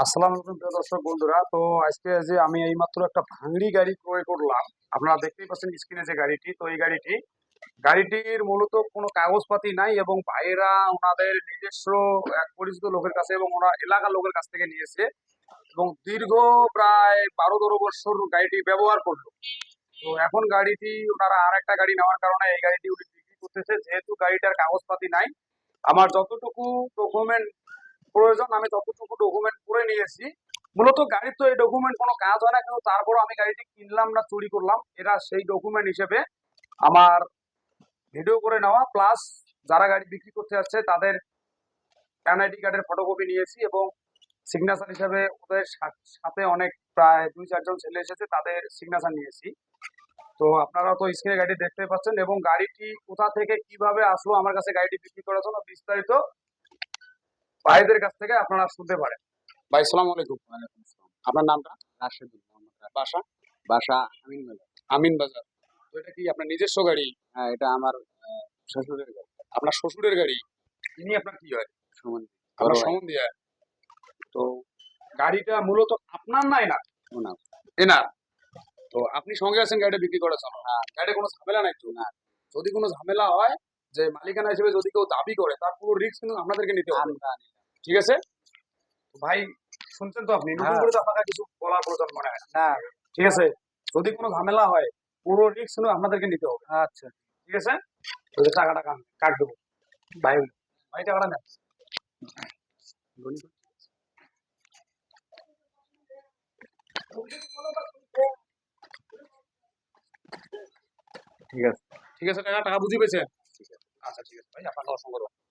আসসালামু আলাইকুম প্রিয় দর্শক বন্ধুরা। তো আজকে যে আমি এইমাত্র একটা ভাঙড়ি গাড়ি ক্রয় করলাম। আপনারা দেখতেই পাচ্ছেন স্ক্রিনে যে গাড়িটি, তো এই গাড়িটির মূলত কোনো কাগজপাতি নাই এবং ভাইয়েরা ওনাদের নিজস্ব এক পরিচিত লোকের কাছে এবং ওরা এলাকার লোকের কাছ থেকে নিয়েছে এবং দীর্ঘ প্রায় 12-13 বছর গাড়িটি ব্যবহার করলো। তো এখন গাড়িটি ওনারা আর একটা গাড়ি নেওয়ার কারণে এই গাড়িটি উনি বিক্রি করতেছে। যেহেতু গাড়িটার কাগজপাতি নাই, আমার যতটুকু ডকুমেন্ট প্রয়োজন আমি ততটুকু ডকুমেন্ট করে নিয়েছি। মূলত গাড়ির তো এই ডকুমেন্ট কোনো কাজ হয় না, কিন্তু তারপরও আমি গাড়িটি কিনলাম না চুরি করলাম, এরা সেই ডকুমেন্ট হিসেবে আমার ভিডিও করে নেওয়া প্লাস যারা গাড়ি বিক্রি করতে যাচ্ছে তাদের এনআইডি কার্ডের ফটোকপি নিয়েছি এবং সিগনেচার হিসেবে ওদের সাথে অনেক প্রায় 2-4 জন ছেলে এসেছে, তাদের সিগনেচার নিয়েছি। তো আপনারা তো স্ক্রিনে গাড়ি দেখতে পাচ্ছেন এবং গাড়িটি কোথা থেকে কিভাবে আসলো আমার কাছে গাড়িটি বিক্রি করার জন্য বিস্তারিত ভাইদের কাছ থেকে আপনারা শুনতে পারেন। ভাই সালাম আলাইকুম। ওয়ালাইকুম আসসালাম। আপনার নামটা? রাশেদুল মোহাম্মদ রাশেদ। বাসা? বাসা আমিন বাজার। আমিন বাজার। তো এটা কি আপনার নিজস্ব গাড়ি? হ্যাঁ, এটা আমার শ্বশুরের গাড়ি। আপনার শ্বশুরের গাড়ি? ইনি আপনার কি হয়? সম্বন্ধে বড় আপনার ভাই। সম্বন্ধী হয়। তো গাড়িটা মূলত আপনার না এনার? ওনার। এনার। তো আপনি সঙ্গে আছেন গাড়িটা বিক্রি করার জন্য? হ্যাঁ। গাড়িটা কোনো ঝামেলা নাই তো? না। যদি কোনো ঝামেলা হয়, যে মালিকানা হিসেবে যদি কেউ দাবি করে তার পুরো রিস্ক কিন্তু আপনাদেরকে নিতে হবে। আমরা নিলাম। ঠিক আছে? তো ভাই শুনছেন তো আপনি? নতুন হ্যাঁ। করে তো আপনাকে কিছু বলার প্রয়োজন মনে হয় না। না। ঠিক আছে? যদি কোনো ঝামেলা হয় পুরো রিস্ক কিন্তু আপনাদেরকে নিতে হবে। আচ্ছা। ঠিক আছে? তো যে টাকাটা কাট দেবো। ভাই ভাই টাকাটা নেন। ঠিক আছে। ঠিক আছে, টাকা টাকা বুঝি পেয়েছেন? আচ্ছা ঠিক আছে ভাই, আপনাকে অসংখ্য ধন্যবাদ।